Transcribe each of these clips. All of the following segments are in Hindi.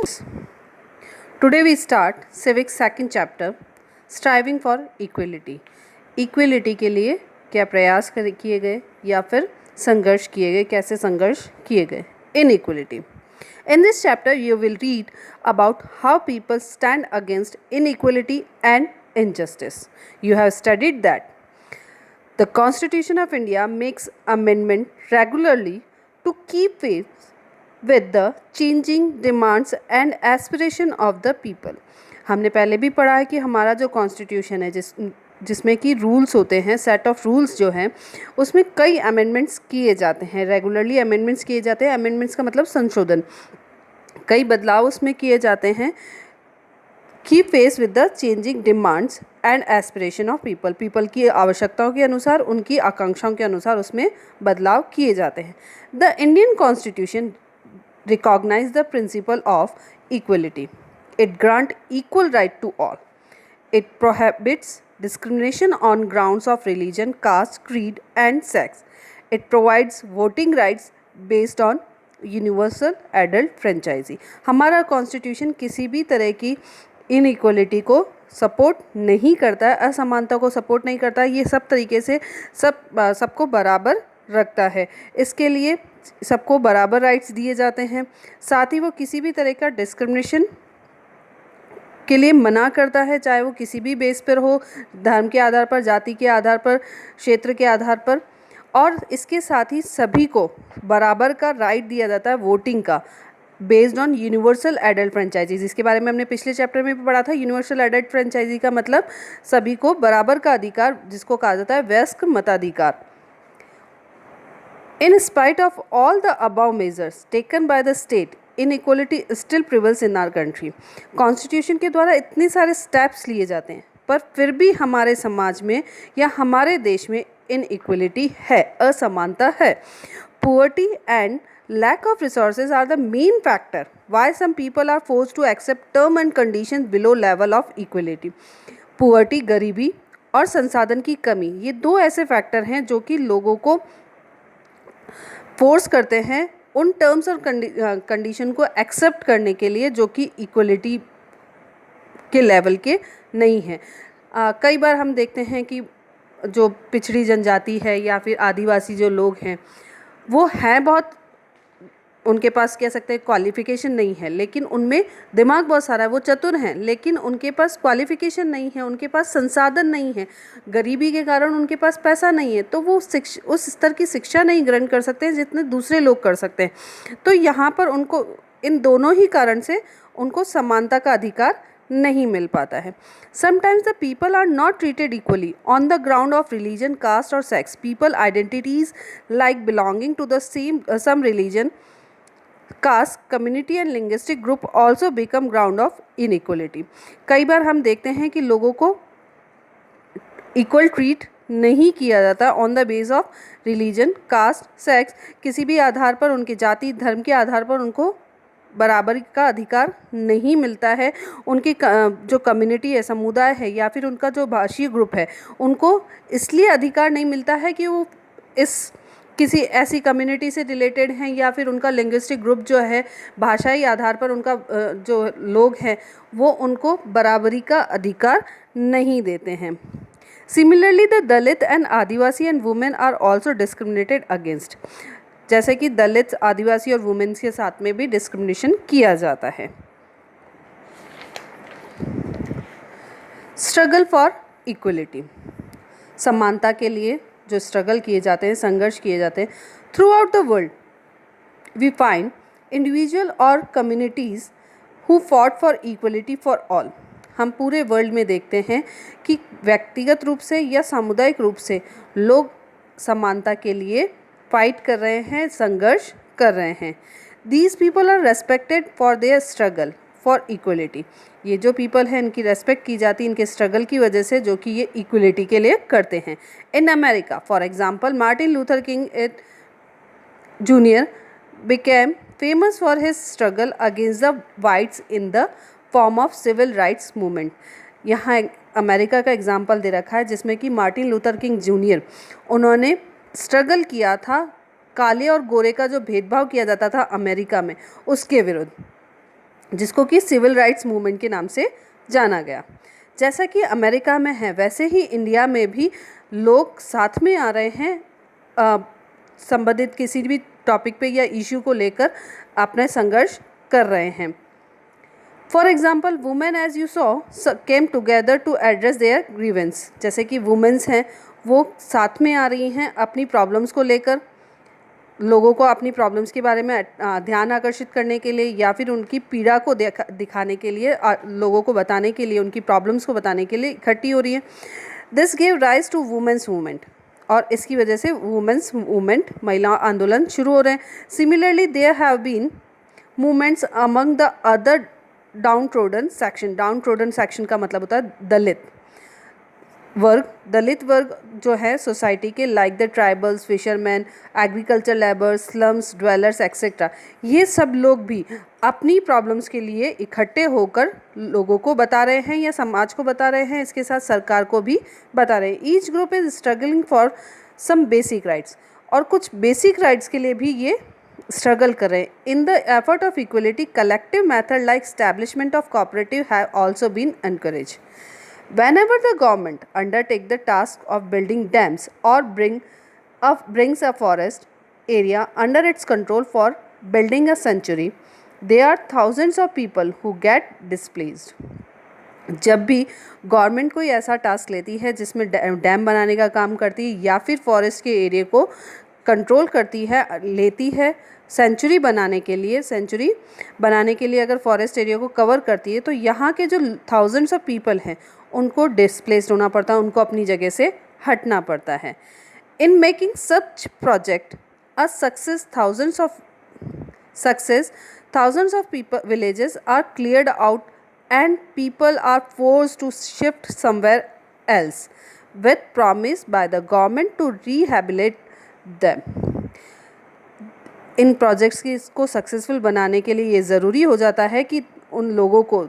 Today we start civics second chapter, striving for equality. Equality के लिए क्या प्रयास किए गए या फिर संघर्ष किए गए, कैसे संघर्ष किए गए. Inequality. In this chapter you will read about how people stand against inequality and injustice. You have studied that the Constitution of India makes amendment regularly to keep pace with the changing demands and aspiration of the people. हमने पहले भी पढ़ा है कि हमारा जो कॉन्स्टिट्यूशन है जिसमें कि रूल्स होते हैं, सेट ऑफ रूल्स जो हैं, उसमें कई अमेंडमेंट्स किए जाते हैं, रेगुलरली अमेंडमेंट्स किए जाते हैं. अमेंडमेंट्स का मतलब संशोधन, कई बदलाव उसमें किए जाते हैं. Keep pace with the changing demands and aspiration of people की आवश्यकताओं के अनुसार, उनकी आकांक्षाओं के अनुसार उसमें बदलाव किए जाते हैं. The Indian constitution recognize the principle of equality. It grants equal right to all. It prohibits discrimination on grounds of religion, caste, creed and sex. It provides voting rights based on universal adult franchise. हमारा कॉन्स्टिट्यूशन किसी भी तरह की इनइक्वलिटी को सपोर्ट नहीं करता है, असमानता को सपोर्ट नहीं करता है. ये सब तरीके से सबको बराबर रखता है. इसके लिए सबको बराबर राइट्स दिए जाते हैं. साथ ही वो किसी भी तरह का डिस्क्रिमिनेशन के लिए मना करता है, चाहे वो किसी भी बेस पर हो, धर्म के आधार पर, जाति के आधार पर, क्षेत्र के आधार पर. और इसके साथ ही सभी को बराबर का राइट दिया जाता है वोटिंग का, based on universal adult franchise, जिसके बारे में हमने पिछले चैप्टर में भी पढ़ा था. यूनिवर्सल एडल्ट फ्रेंचाइजी का मतलब सभी को बराबर का अधिकार, जिसको कहा जाता है वयस्क मताधिकार. In spite of all the above measures taken by the state, inequality still prevails in our country. Constitution के द्वारा इतने सारे स्टेप्स लिए जाते हैं, पर फिर भी हमारे समाज में या हमारे देश में इनइक्वलिटी है, असमानता है. Poverty and lack of resources are the main factor why some people are forced to accept term and conditions below level of equality. Poverty, गरीबी और संसाधन की कमी, ये दो ऐसे फैक्टर हैं जो कि लोगों को फोर्स करते हैं उन टर्म्स और कंडीशन को एक्सेप्ट करने के लिए जो कि इक्वलिटी के लेवल के नहीं हैं. कई बार हम देखते हैं कि जो पिछड़ी जनजाति है या फिर आदिवासी जो लोग हैं, वो हैं बहुत, उनके पास कह सकते हैं क्वालिफ़िकेशन नहीं है, लेकिन उनमें दिमाग बहुत सारा है, वो चतुर हैं, लेकिन उनके पास क्वालिफ़िकेशन नहीं है, उनके पास संसाधन नहीं है, गरीबी के कारण उनके पास पैसा नहीं है, तो वो उस स्तर की शिक्षा नहीं ग्रहण कर सकते हैं जितने दूसरे लोग कर सकते हैं. तो यहाँ पर उनको इन दोनों ही कारण से उनको समानता का अधिकार नहीं मिल पाता है. Sometimes the people are not treated equally on the ground of religion, caste और sex. People identities like belonging to the some religion, caste, community and linguistic group also become ground of inequality. कई बार हम देखते हैं कि लोगों को इक्वल ट्रीट नहीं किया जाता on the base of religion, caste, sex. किसी भी आधार पर, उनके जाति धर्म के आधार पर उनको बराबरी का अधिकार नहीं मिलता है. उनकी जो कम्युनिटी है, समुदाय है, या फिर उनका जो भाषीय ग्रुप है, उनको इसलिए अधिकार नहीं मिलता है कि वो इस किसी ऐसी कम्युनिटी से रिलेटेड हैं, या फिर उनका लिंग्विस्टिक ग्रुप जो है, भाषाई आधार पर उनका जो लोग हैं, वो उनको बराबरी का अधिकार नहीं देते हैं. Similarly the Dalit and Adivasi and women are also discriminated against. जैसे कि दलित, आदिवासी और वुमेन्स के साथ में भी डिस्क्रिमिनेशन किया जाता है. स्ट्रगल फॉर इक्वलिटी, समानता के लिए जो स्ट्रगल किए जाते हैं, संघर्ष किए जाते हैं. Throughout the world we find individual और communities who fought for equality for all. हम पूरे वर्ल्ड में देखते हैं कि व्यक्तिगत रूप से या सामुदायिक रूप से लोग समानता के लिए फाइट कर रहे हैं, संघर्ष कर रहे हैं. These people are respected for their struggle for equality. ये जो पीपल हैं, इनकी रेस्पेक्ट की जाती है इनके स्ट्रगल की वजह से, जो कि ये इक्वलिटी के लिए करते हैं. In America for example, Martin Luther King Junior became famous for his struggle against the whites in the form of civil rights movement. यहाँ अमेरिका का एग्जाम्पल दे रखा है जिसमें कि मार्टिन लूथर किंग जूनियर, उन्होंने स्ट्रगल किया था काले और गोरे का जो भेदभाव किया जाता था अमेरिका में, उसके विरुद्ध. जिसको कि सिविल राइट्स मूवमेंट के नाम से जाना गया। जैसा कि अमेरिका में है वैसे ही इंडिया में भी लोग साथ में आ रहे हैं संबंधित किसी भी टॉपिक पे या इशू को लेकर अपने संघर्ष कर रहे हैं। For example women as you saw came together to address their grievance. जैसे कि वुमेन्स हैं वो साथ में आ रही हैं अपनी प्रॉब्लम्स को लेकर, लोगों को अपनी प्रॉब्लम्स के बारे में ध्यान आकर्षित करने के लिए या फिर उनकी पीड़ा को दिखाने के लिए, लोगों को बताने के लिए, उनकी प्रॉब्लम्स को बताने के लिए इकट्ठी हो रही है। This gave rise to women's movement, और इसकी वजह से वुमेन्स मूवमेंट, महिला आंदोलन शुरू हो रहे हैं। Similarly there have been movements among the other downtrodden section. Downtrodden section का मतलब होता है दलित वर्ग। दलित वर्ग जो है सोसाइटी के, like the tribals, fisherman, agriculture labours, slums dwellers etcetera, ये सब लोग भी अपनी प्रॉब्लम्स के लिए इकट्ठे होकर लोगों को बता रहे हैं या समाज को बता रहे हैं, इसके साथ सरकार को भी बता रहे हैं। Each group is struggling for some basic rights, और कुछ बेसिक राइट्स के लिए भी ये स्ट्रगल कर रहे हैं। In the effort of equality collective method like establishment of cooperative have also been encourage. Whenever the government undertake the task of building dams or brings a forest area under its control for building a sanctuary, there are thousands of people who get displaced. जब भी गवर्नमेंट कोई ऐसा टास्क लेती है जिसमें डैम बनाने का काम करती है या फिर फॉरेस्ट के एरिया को कंट्रोल करती है, लेती है सेंचुरी बनाने के लिए अगर फॉरेस्ट एरिया को कवर करती है, तो यहाँ के जो थाउजेंड्स ऑफ पीपल हैं उनको डिस्प्लेस्ड होना पड़ता है, उनको अपनी जगह से हटना पड़ता है। In making such project a success thousands of people villages are cleared out and people are forced to shift somewhere else with promise by the government to rehabilitate them. In projects को सक्सेसफुल बनाने के लिए ये ज़रूरी हो जाता है कि उन लोगों को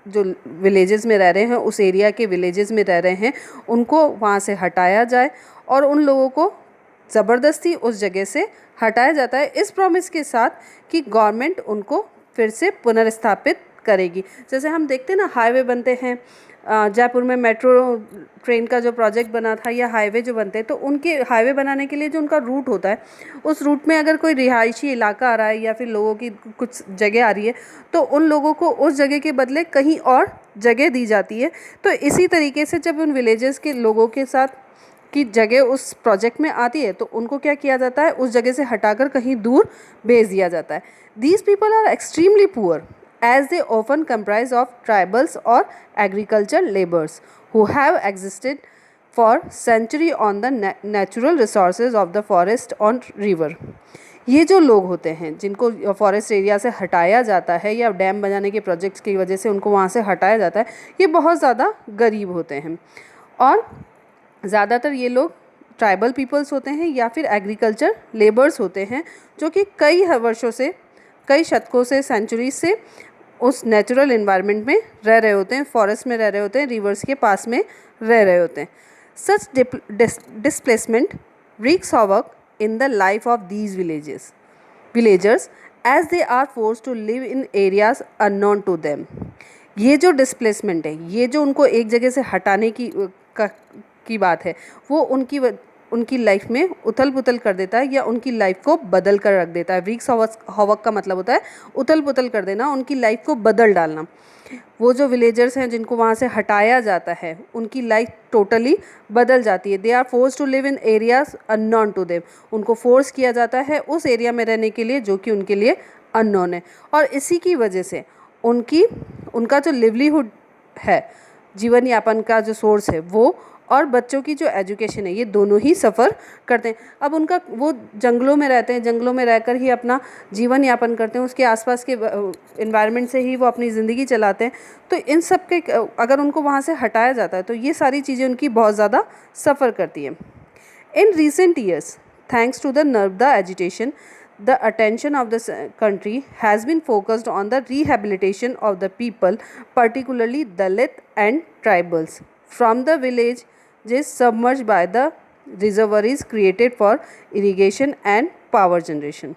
जो विलेजेस में रह रहे हैं, उस एरिया के विलेजेस में रह रहे हैं, उनको वहाँ से हटाया जाए और उन लोगों को ज़बरदस्ती उस जगह से हटाया जाता है, इस प्रॉमिस के साथ कि गवर्नमेंट उनको फिर से पुनर्स्थापित करेगी। जैसे हम देखते हैं ना, हाईवे बनते हैं, जयपुर में मेट्रो ट्रेन का जो प्रोजेक्ट बना था या हाईवे जो बनते हैं, तो उनके हाईवे बनाने के लिए जो उनका रूट होता है, उस रूट में अगर कोई रिहायशी इलाका आ रहा है या फिर लोगों की कुछ जगह आ रही है, तो उन लोगों को उस जगह के बदले कहीं और जगह दी जाती है। तो इसी तरीके से जब उन विलेजेस के लोगों के साथ की जगह उस प्रोजेक्ट में आती है, तो उनको क्या किया जाता है, उस जगह से हटाकर कहीं दूर भेज दिया जाता है। These people are extremely poor as they often comprise of tribals or agriculture laborers who have existed for century on the natural resources of the forest on river. ये जो लोग होते हैं जिनको फॉरेस्ट एरिया से हटाया जाता है या डैम बनाने के प्रोजेक्ट्स की वजह से उनको वहाँ से हटाया जाता है, ये बहुत ज़्यादा गरीब होते हैं और ज़्यादातर ये लोग ट्राइबल पीपल्स होते हैं या फिर एग्रीकल्चर लेबर्स होते हैं, जो कि कई वर्षों से, कई शतकों से, सेंचुरी से उस नेचुरल इन्वायरमेंट में रह रहे होते हैं, फॉरेस्ट में रह रहे होते हैं, रिवर्स के पास में रह रहे होते हैं। सच displacement wreaks havoc in the life of these villagers as they are forced to live in areas unknown to them. ये जो डिस्प्लेसमेंट है, ये जो उनको एक जगह से हटाने की बात है, वो उनकी लाइफ में उथल पुथल कर देता है या उनकी लाइफ को बदल कर रख देता है। वीक्स हॉवक का मतलब होता है उथल पुथल कर देना, उनकी लाइफ को बदल डालना। वो जो विलेजर्स हैं जिनको वहाँ से हटाया जाता है, उनकी लाइफ टोटली बदल जाती है। They are force to live in areas unknown to them, उनको फोर्स किया जाता है उस एरिया में रहने के लिए जो कि उनके लिए अननोन है, और इसी की वजह से उनका जो लिवलीहुड है, जीवन यापन का जो सोर्स है, वो और बच्चों की जो एजुकेशन है, ये दोनों ही सफ़र करते हैं। अब वो जंगलों में रहते हैं, जंगलों में रहकर ही अपना जीवन यापन करते हैं, उसके आसपास के एनवायरनमेंट से ही वो अपनी ज़िंदगी चलाते हैं। तो इन सब के अगर उनको वहाँ से हटाया जाता है तो ये सारी चीज़ें उनकी बहुत ज़्यादा सफ़र करती हैं। In recent years, thanks to the Narmada agitation, the attention of the country has been focused on the rehabilitation of the people, particularly Dalit and tribals, from the villages submerged by the reservoirs created for irrigation and power generation.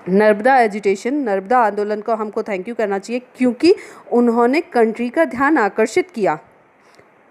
Narmada agitation, Narmada आंदोलन को हमको थैंक यू करना चाहिए, क्योंकि उन्होंने कंट्री का ध्यान आकर्षित किया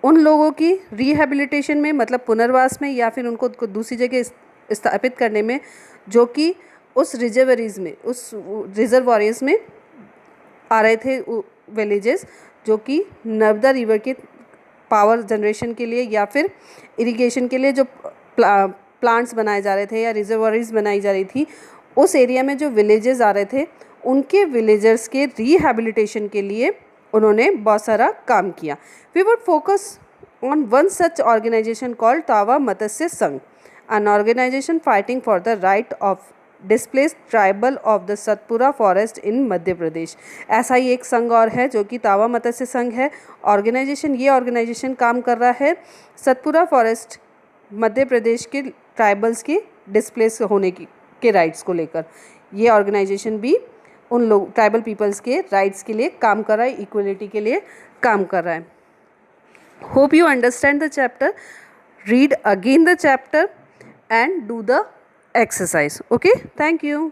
उन लोगों की रिहैबिलिटेशन में, मतलब पुनर्वास में, या फिर उनको दूसरी जगह स्थापित करने में, जो कि उस रिजर्वॉयर्स में आ रहे थे, विलेजेस जो कि नर्मदा रिवर के पावर जनरेशन के लिए या फिर इरिगेशन के लिए जो प्लांट्स बनाए जा रहे थे या रिजर्वॉयर्स बनाई जा रही थी, उस एरिया में जो विलेजेस आ रहे थे उनके विलेजर्स के रिहैबिलिटेशन के लिए उन्होंने बहुत सारा काम किया। We would focus on one such organization called तावा मत्स्य संघ, an organization fighting for the right of displaced tribal of the Satpura forest in Madhya Pradesh. ऐसा ही एक संघ और है जो कि तावा मत्स्य संघ है ऑर्गेनाइजेशन। ये ऑर्गेनाइजेशन काम कर रहा है सतपुरा फॉरेस्ट मध्य प्रदेश के ट्राइबल्स के डिस्प्लेस होने के राइट्स को लेकर। ये ऑर्गेनाइजेशन भी उन लोग ट्राइबल पीपल्स के राइट्स के लिए काम कर रहा है, इक्वलिटी के लिए काम कर रहा है। Hope you understand the chapter. Read again the chapter and do the exercise. Okay, thank you.